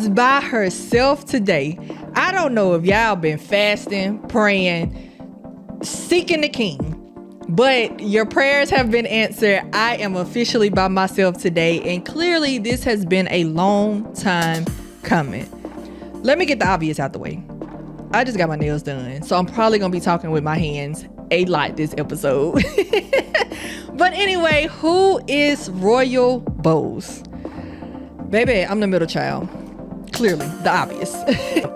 is by herself today. I don't know if y'all been fasting, praying, seeking the King, but your prayers have been answered. I am officially by myself today, and clearly this has been a long time coming. Let me get the obvious out the way. I just got my nails done, so I'm probably gonna be talking with my hands a lot this episode. But anyway, who is Royal Boles? Baby, I'm the middle child. Clearly, the obvious.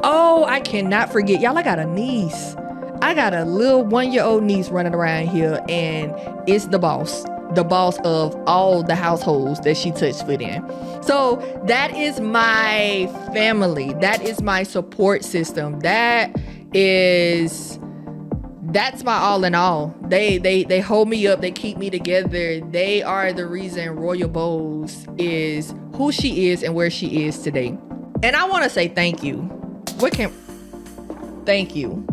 Oh, I cannot forget. Y'all, I got a niece. I got a little 1-year-old niece running around here, and it's the boss. The boss of all the households that she touched foot in. So that is my family. That is my support system. That's my all in all. They hold me up. They keep me together. They are the reason Royal Boles is who she is and where she is today. And I want to say thank you. Thank you.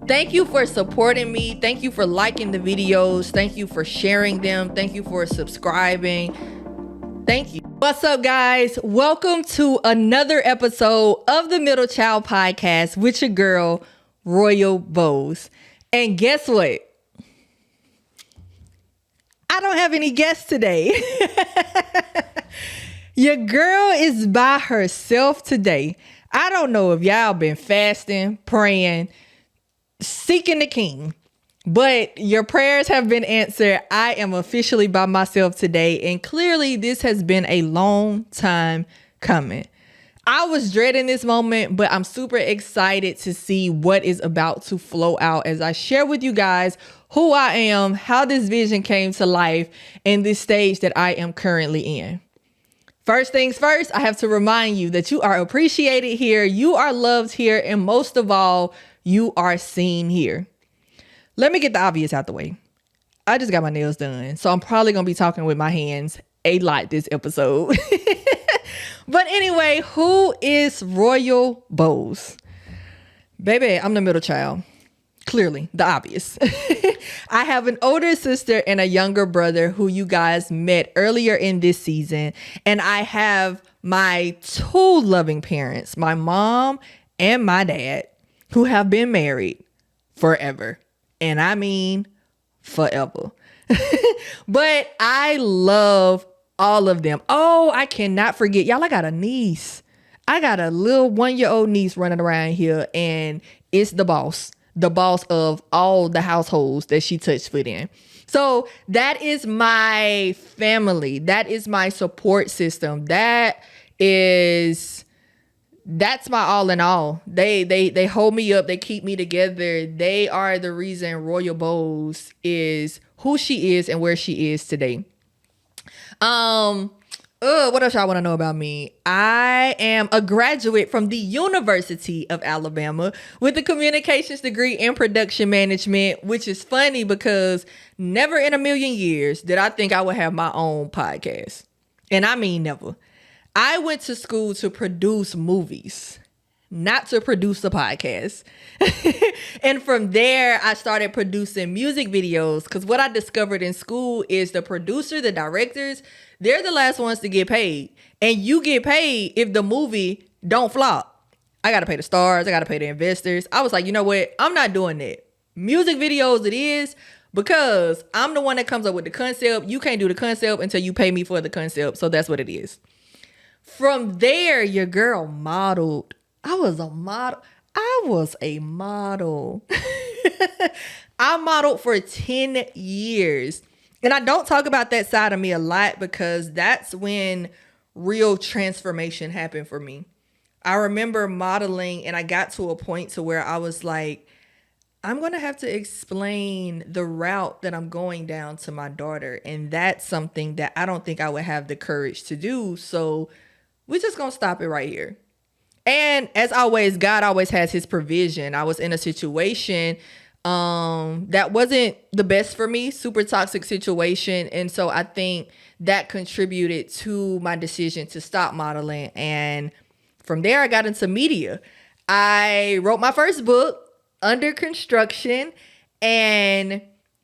Thank you for supporting me. Thank you for liking the videos. Thank you for sharing them. Thank you for subscribing. Thank you. What's up, guys? Welcome to another episode of the Middle Child Podcast with your girl, Royal Boles. And guess what? I don't have any guests today. Your girl is by herself today. I don't know if y'all been fasting, praying, seeking the King, but your prayers have been answered. I am officially by myself today, and clearly this has been a long time coming. I was dreading this moment, but I'm super excited to see what is about to flow out as I share with you guys who I am, how this vision came to life, and this stage that I am currently in. First things first, I have to remind you that you are appreciated here, you are loved here, and most of all, you are seen here. Let me get the obvious out the way. I just got my nails done, so I'm probably going to be talking with my hands a lot this episode. But anyway, who is Royal Boles? Baby, I'm the middle child. Clearly, the obvious. I have an older sister and a younger brother who you guys met earlier in this season. And I have my two loving parents, my mom and my dad, who have been married forever. And I mean forever. But I love all of them. Oh, I cannot forget. Y'all, I got a niece. I got a little 1-year-old niece running around here, and it's the boss. The boss of all the households that she touched foot in. So that is my family. That is my support system. That's my all in all. They hold me up. They keep me together. They are the reason Royal Boles is who she is and where she is today. What else y'all want to know about me? I am a graduate from the University of Alabama with a communications degree in production management, which is funny because never in a million years did I think I would have my own podcast. And I mean never. I went to school to produce movies, not to produce a podcast. And from there, I started producing music videos because what I discovered in school is the producer, the directors, they're the last ones to get paid. And you get paid if the movie don't flop. I got to pay the stars. I got to pay the investors. I was like, you know what? I'm not doing that. Music videos it is because I'm the one that comes up with the concept. You can't do the concept until you pay me for the concept. So that's what it is. From there, your girl modeled. I was a model. I modeled for 10 years. And I don't talk about that side of me a lot because that's when real transformation happened for me. I remember modeling and I got to a point to where I was like, I'm going to have to explain the route that I'm going down to my daughter. And that's something that I don't think I would have the courage to do. So we're just going to stop it right here. And as always, God always has his provision. I was in a situation that wasn't the best for me, super toxic situation. And so I think that contributed to my decision to stop modeling. And from there, I got into media. I wrote my first book, Under Construction. And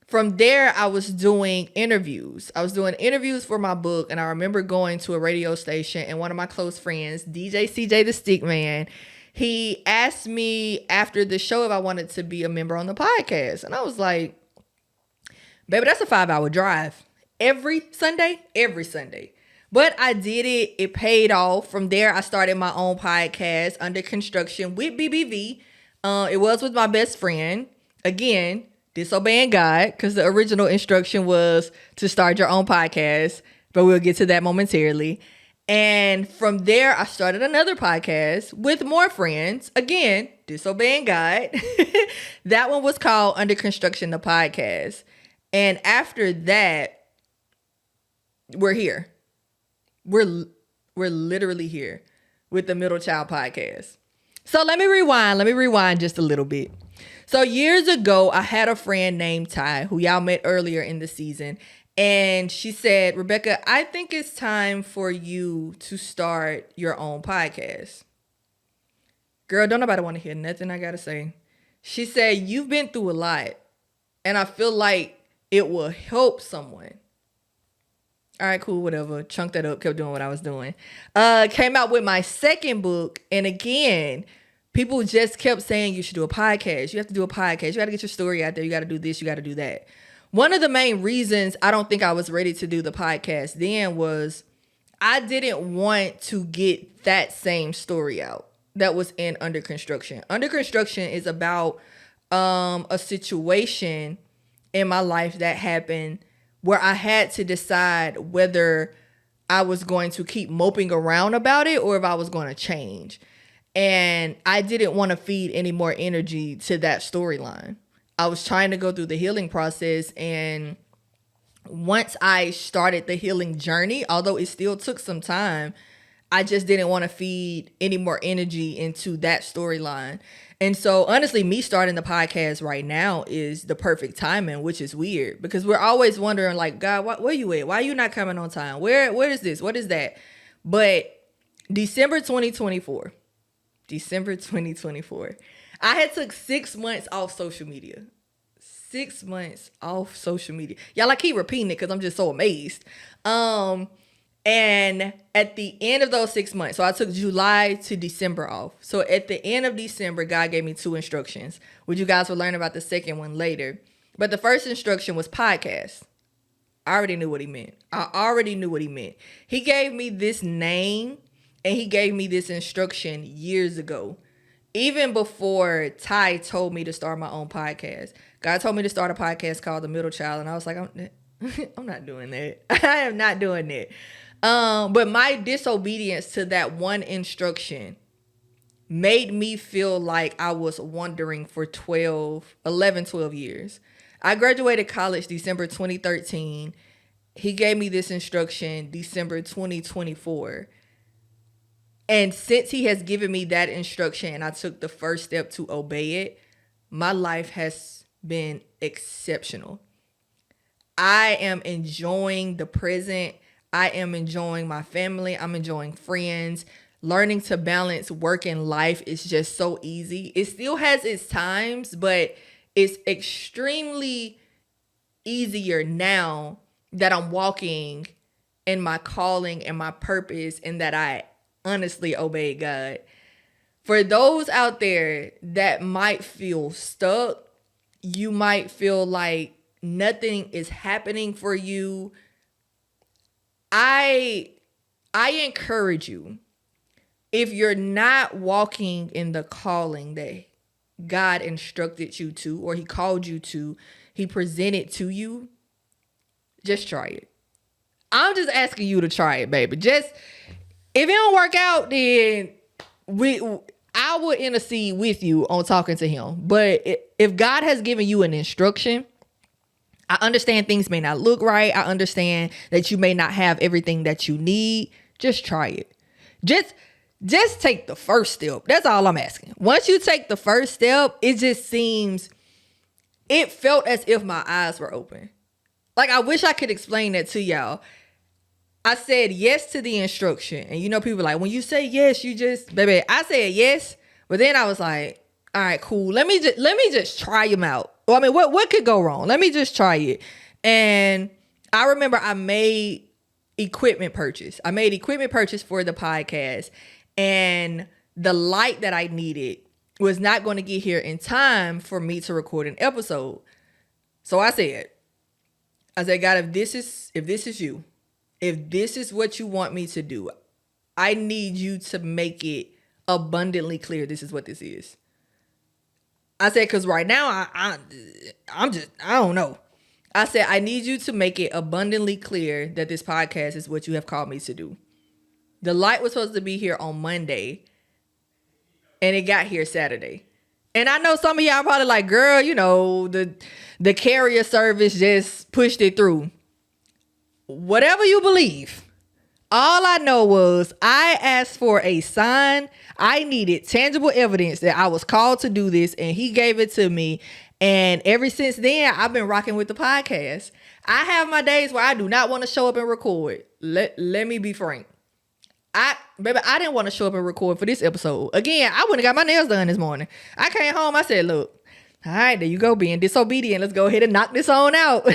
From there, I was doing interviews. I was doing interviews for my book. And I remember going to a radio station, and one of my close friends, DJ CJ the Stick Man, he asked me after the show if I wanted to be a member on the podcast. And I was like, baby, that's a 5-hour drive. Every Sunday. But I did it. It paid off. From there, I started my own podcast, Under Construction, with BBV. It was with my best friend. Again, disobeying God, because the original instruction was to start your own podcast, but we'll get to that momentarily. And from there, I started another podcast with more friends. Again, disobeying God. That one was called Under Construction, the podcast. And after that, we're here. We're literally here with the Middle Child podcast. So let me rewind just a little bit. So years ago, I had a friend named Ty, who y'all met earlier in the season. And she said, Rebecca, I think it's time for you to start your own podcast. Girl, don't nobody want to hear nothing I got to say. She said, you've been through a lot, and I feel like it will help someone. All right, cool, whatever. Chunked that up, kept doing what I was doing. Came out with my second book. And again, people just kept saying you should do a podcast. You have to do a podcast. You got to get your story out there. You got to do this. You got to do that. One of the main reasons I don't think I was ready to do the podcast then was I didn't want to get that same story out that was in Under Construction. Under Construction is about a situation in my life that happened where I had to decide whether I was going to keep moping around about it or if I was going to change. And I didn't want to feed any more energy to that storyline. I was trying to go through the healing process. And once I started the healing journey, although it still took some time, I just didn't want to feed any more energy into that storyline. And so honestly, me starting the podcast right now is the perfect timing, which is weird because we're always wondering like, God, where you at? Why are you not coming on time? Where is this? What is that? But December 2024, I had took 6 months off social media. 6 months off social media. Y'all, I keep repeating it because I'm just so amazed. And at the end of those 6 months, so I took July to December off. So at the end of December, God gave me 2 instructions, which you guys will learn about the second one later. But the first instruction was podcast. I already knew what he meant. He gave me this name and he gave me this instruction years ago. Even before Ty told me to start my own podcast. God told me to start a podcast called The Middle Child. And I was like, I'm not doing that. I am not doing that. But my disobedience to that one instruction made me feel like I was wandering for 12 years. I graduated college December 2013. He gave me this instruction December 2024. And since he has given me that instruction and I took the first step to obey it, my life has been exceptional. I am enjoying the present. I am enjoying my family. I'm enjoying friends. Learning to balance work and life is just so easy. It still has its times, but it's extremely easier now that I'm walking in my calling and my purpose and that I honestly obey God. For those out there that might feel stuck, you might feel like nothing is happening for you. I encourage you, if you're not walking in the calling that God instructed you to, or he called you to, he presented to you, just try it. I'm just asking you to try it, baby. Just, if it don't work out, then I will intercede with you on talking to him. But if God has given you an instruction, I understand things may not look right. I understand that you may not have everything that you need. Just try it. Just take the first step. That's all I'm asking. Once you take the first step, it felt as if my eyes were open. Like, I wish I could explain that to y'all. I said yes to the instruction. And you know, people are like, when you say yes, baby, I said yes. But then I was like, all right, cool. Let me just try him out. Well, I mean, what could go wrong? Let me just try it. And I remember I made equipment purchase. I made equipment purchase for the podcast, and the light that I needed was not going to get here in time for me to record an episode. So I said, God, if this is you, if this is what you want me to do, I need you to make it abundantly clear this is what this is. I said, because right now I don't know. I said, I need you to make it abundantly clear that this podcast is what you have called me to do. The light was supposed to be here on Monday, and it got here Saturday. And I know some of y'all probably like, girl, you know, the carrier service just pushed it through. Whatever you believe. All I know was I asked for a sign. I needed tangible evidence that I was called to do this, and he gave it to me. And ever since then, I've been rocking with the podcast. I have my days where I do not want to show up and record. Let me be frank. I didn't want to show up and record for this episode. Again, I went and got my nails done this morning. I came home. I said, look, all right, there you go, being disobedient. Let's go ahead and knock this on out.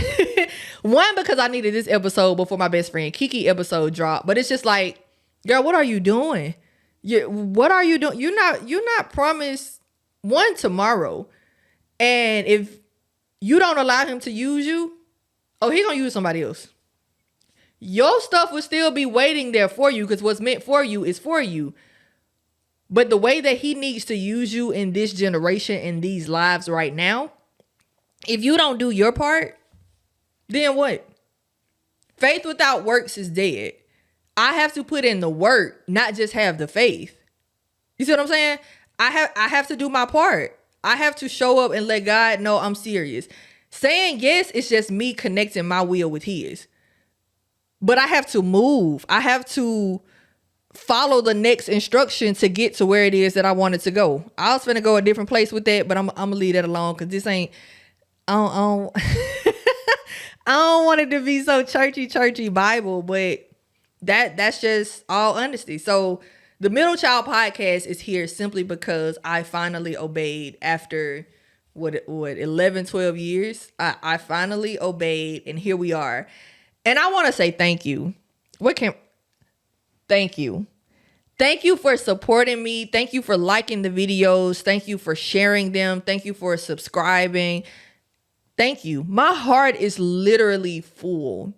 One, because I needed this episode before my best friend Kiki episode dropped. But it's just like, girl, what are you doing? What are you doing? You're not promised one tomorrow. And if you don't allow him to use you, he gonna use somebody else. Your stuff will still be waiting there for you, because what's meant for you is for you. But the way that he needs to use you in this generation, in these lives right now, if you don't do your part, then what? Faith without works is dead. I have to put in the work, not just have the faith. You see what I'm saying? I have to do my part. I have to show up and let God know I'm serious. Saying yes is just me connecting my will with his. But I have to move. I have to follow the next instruction to get to where it is that I wanted to go. I was finna go a different place with that, but I'm gonna leave that alone, because this ain't, I don't I don't want it to be so churchy Bible, but that's just all honesty. So the Middle Child podcast is here simply because I finally obeyed after what 11, 12 years. I finally obeyed, and here we are. And I want to say thank you. Thank you. Thank you for supporting me. Thank you for liking the videos. Thank you for sharing them. Thank you for subscribing. Thank you. My heart is literally full.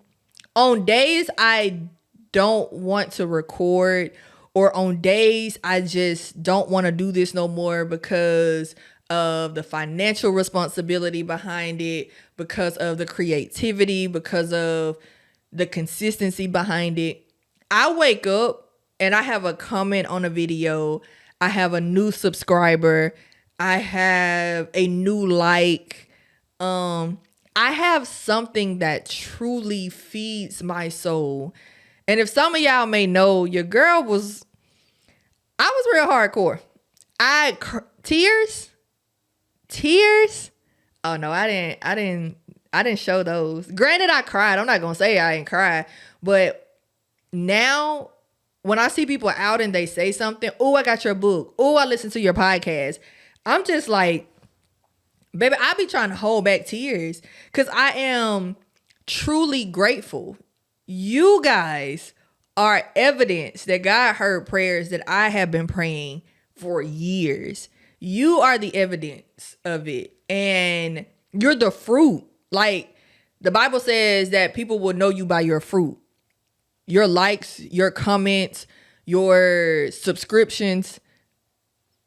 On days I don't want to record, or on days I just don't want to do this no more because of the financial responsibility behind it, because of the creativity, because of the consistency behind it. I wake up and I have a comment on a video. I have a new subscriber. I have a new like. I have something that truly feeds my soul. And if some of y'all may know, your girl was real hardcore. Tears. Oh no, I didn't show those. Granted, I cried. I'm not gonna say I ain't cried, but now when I see people out and they say something, oh, I got your book. Oh, I listened to your podcast. I'm just like, baby, I be trying to hold back tears because I am truly grateful. You guys are evidence that God heard prayers that I have been praying for years. You are the evidence of it. And you're the fruit. Like the Bible says that people will know you by your fruit. Your likes, your comments, your subscriptions.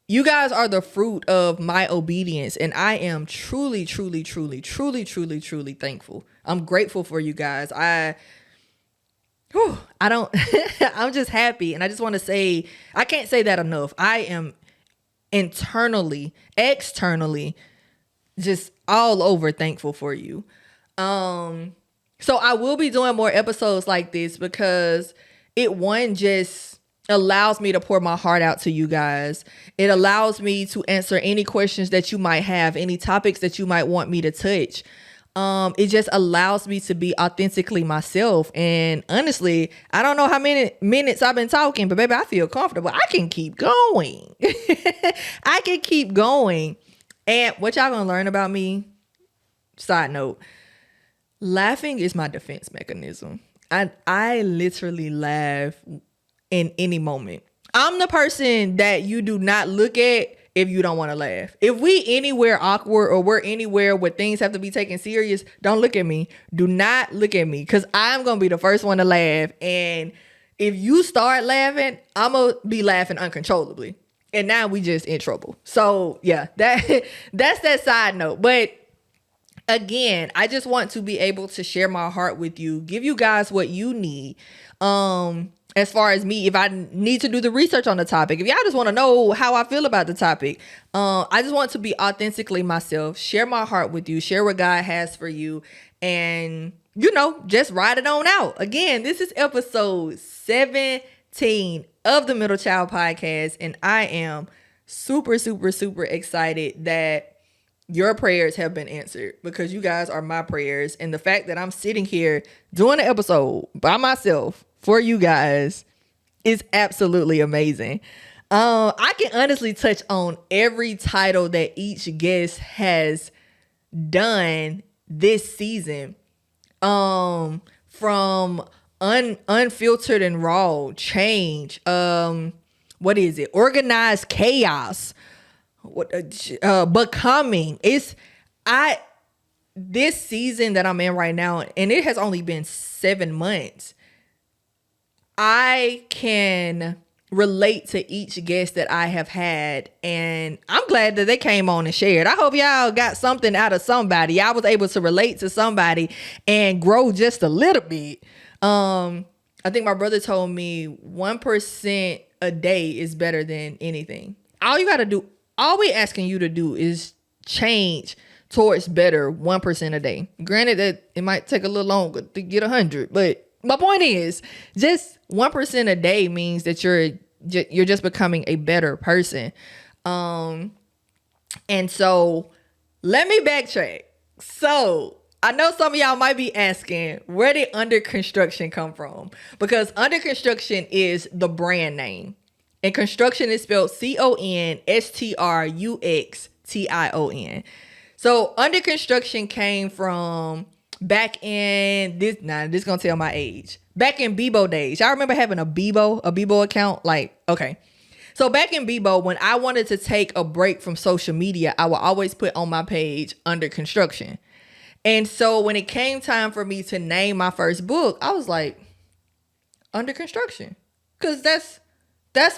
You guys are the fruit of my obedience. And I am truly thankful. I'm grateful for you guys. I'm just happy. And I just want to say, I can't say that enough. I am internally, externally, just all over thankful for you. So I will be doing more episodes like this because it just allows me to pour my heart out to you guys. It allows me to answer any questions that you might have, any topics that you might want me to touch. It just allows me to be authentically myself. And honestly, I don't know how many minutes I've been talking, but baby, I feel comfortable. I can keep going. I can keep going. And what y'all gonna learn about me side note, laughing is my defense mechanism. I literally laugh in any moment. I'm the person that you do not look at if you don't want to laugh. If we anywhere awkward or we're anywhere where things have to be taken serious, don't look at me. Do not look at me, because I'm going to be the first one to laugh. And if you start laughing, I'm going to be laughing uncontrollably. And now we just in trouble. So yeah, that's that side note. But again, I just want to be able to share my heart with you, give you guys what you need. As far as me, if I need to do the research on the topic, if y'all just want to know how I feel about the topic, I just want to be authentically myself, share my heart with you, share what God has for you, and, just ride it on out. Again, this is episode 17 of the Middle Child Podcast, and I am super, super, super excited that your prayers have been answered, because you guys are my prayers. And the fact that I'm sitting here doing an episode by myself for you guys is absolutely amazing. I can honestly touch on every title that each guest has done this season. From unfiltered and raw, change, what is it? Organized chaos, becoming. This season that I'm in right now, and it has only been 7 months, I can relate to each guest that I have had, and I'm glad that they came on and shared. I hope y'all got something out of somebody. I was able to relate to somebody and grow just a little bit. I think my brother told me 1% a day is better than anything. All we asking you to do is change towards better 1% a day. Granted that it might take a little longer to get 100, but my point is, just 1% a day means that you're just becoming a better person. And so let me backtrack. So I know some of y'all might be asking, where did Under Construction come from? Because Under Construction is the brand name. And construction is spelled CONSTRUXTION. So Under Construction came from back in this gonna tell my age. Back in Bebo days. Y'all remember having a Bebo account? Okay. So back in Bebo, when I wanted to take a break from social media, I would always put on my page Under Construction. And so when it came time for me to name my first book, I was like, Under Construction. Because that's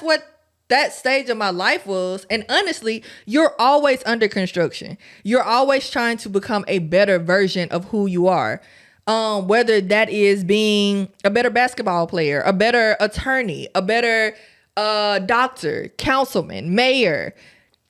what that stage of my life was. And honestly, you're always under construction. You're always trying to become a better version of who you are. Whether that is being a better basketball player, a better attorney, a better doctor, councilman, mayor.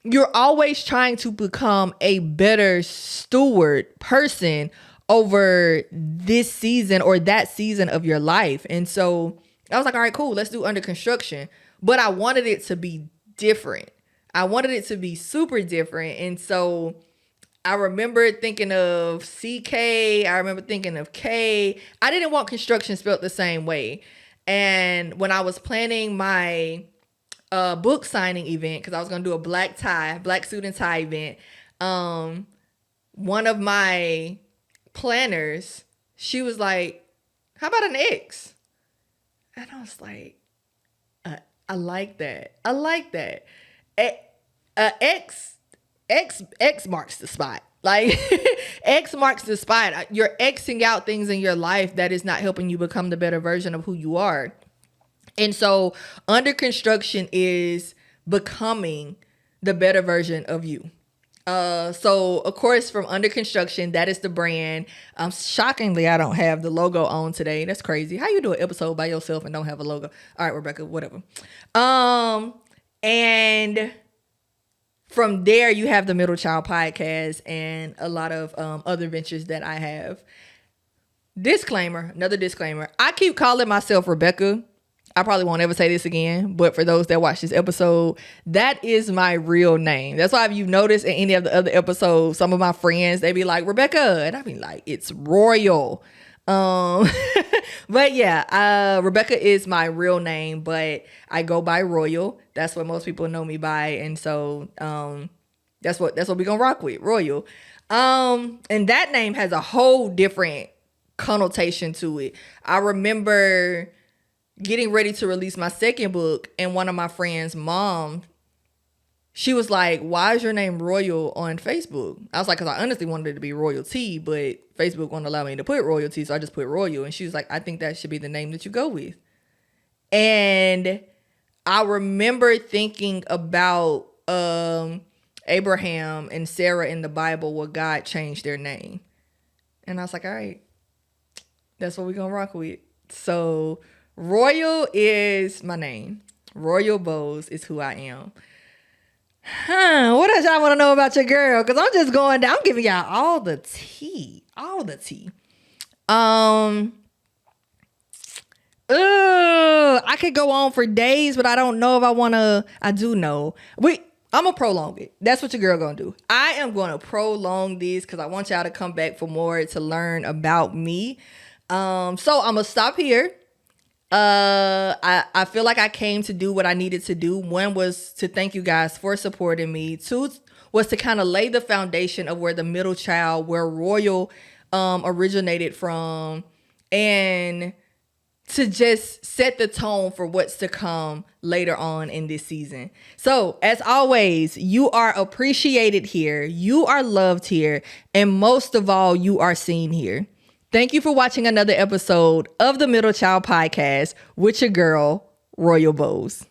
You're always trying to become a better steward person over this season or that season of your life. And so I was like, all right, cool, let's do Under Construction. But I wanted it to be different. I wanted it to be super different. And so I remember thinking of CK. I remember thinking of K. I didn't want construction spelled the same way. And when I was planning my book signing event, because I was going to do a black suit and tie event, one of my planners, she was like, how about an X? And I was like, I like that. X marks the spot. Like X marks the spot. You're Xing out things in your life that is not helping you become the better version of who you are. And so Under Construction is becoming the better version of you. So of course, from Under Construction, that is the brand. Shockingly, I don't have the logo on today. That's crazy. How you do an episode by yourself and don't have a logo? All right, Rebecca, whatever. And from there, you have the Middle Child Podcast and a lot of other ventures that I have. Another disclaimer. I keep calling myself Rebecca. I probably won't ever say this again, but for those that watch this episode, that is my real name. That's why if you've noticed in any of the other episodes, some of my friends, they be like, Rebecca, and I be like, it's Royal. But yeah, Rebecca is my real name, but I go by Royal. That's what most people know me by. And so That's what we're gonna rock with, Royal. And that name has a whole different connotation to it. I remember getting ready to release my second book, and one of my friends' mom, she was like, "Why is your name Royal on Facebook?" I was like, "Because I honestly wanted it to be Royalty, but Facebook won't allow me to put Royalty, so I just put Royal." And she was like, "I think that should be the name that you go with." And I remember thinking about Abraham and Sarah in the Bible, where God changed their name. And I was like, all right, that's what we're going to rock with. So Royal is my name. Royal Boles is who I am. What else y'all want to know about your girl? Because I'm just going down. I'm giving y'all all the tea. All the tea. I could go on for days, but I don't know if I want to. I do know. I'm going to prolong it. That's what your girl going to do. I am going to prolong this because I want y'all to come back for more to learn about me. So I'm going to stop here. I feel like I came to do what I needed to do. One was to thank you guys for supporting me. Two was to kind of lay the foundation of where the middle child, where Royal originated from, and to just set the tone for what's to come later on in this season. So, as always, you are appreciated here, you are loved here, and most of all, you are seen here. Thank you for watching another episode of the Middle Child Podcast with your girl, Royal Boles.